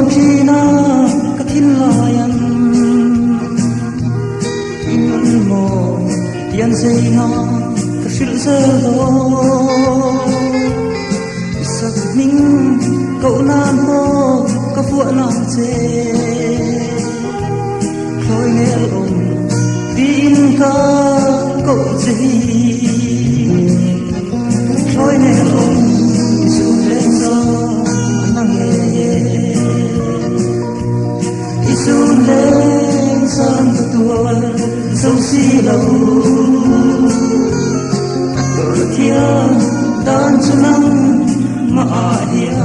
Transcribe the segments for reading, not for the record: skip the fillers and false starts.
China Kathilayan Inun mo Yan Zayna Kashilzalo Isak ning Kaunan mo Kafuanan Zay Khloy nel om Tin ka Kau Zay Khloy nel om Isu Lengsa Isuleng sang ketua sâu si lâu Kertia dan senang maahia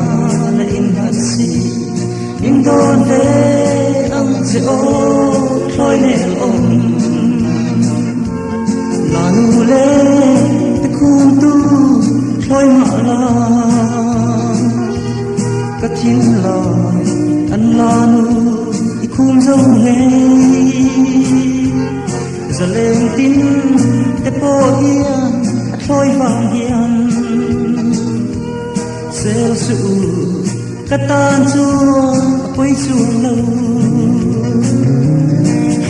na inhasi Indon de ang seo Khloy nel om Lanule te kuntu Khloy mala Katin lai an lanu ikum dông ngay giờ lên tin để po hiền thôi vàng hiền sel su katan chua quay chuông lâu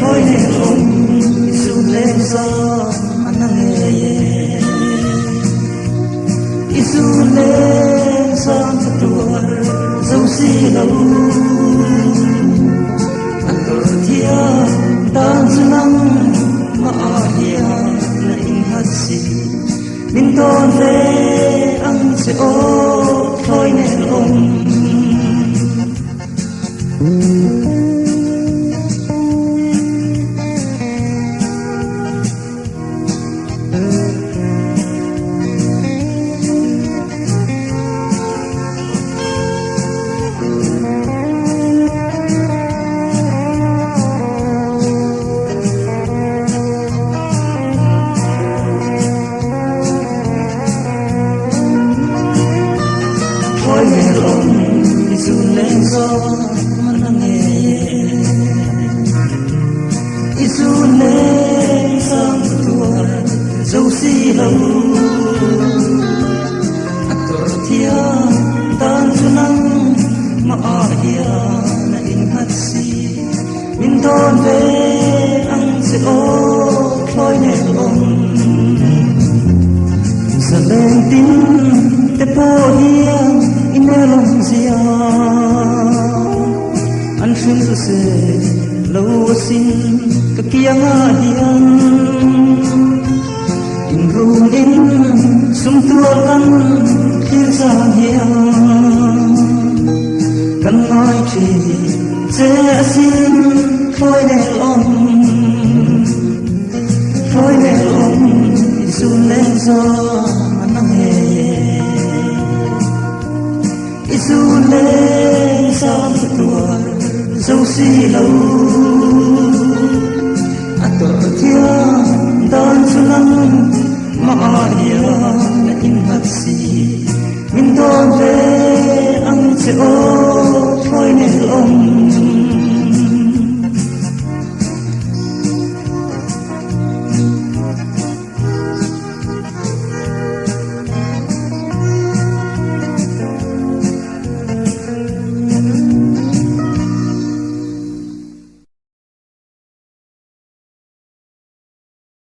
thôi để ông su lên gió anh nghe isu lên sang tua dâu si lâu dan senang maahia na inhasi Minton ve ang seo Khloy nel om Khloy nel om isuleng sa manange isuleng sang tua dâu si lâu Kertia dan senang maahia na inhasi Minton ve ang seo Khloy nel om sa leng tin te po hiang inelong zia an shun se lo sin ka kiang hiang in rung in sum tuan khir sa hiang kan mai chi che sin Khloy nel om Khloy nel om sun lên gió Isuleng sang ketua dâu si lâu Kertia dan senang maahia na inhasi Minton ve ang seo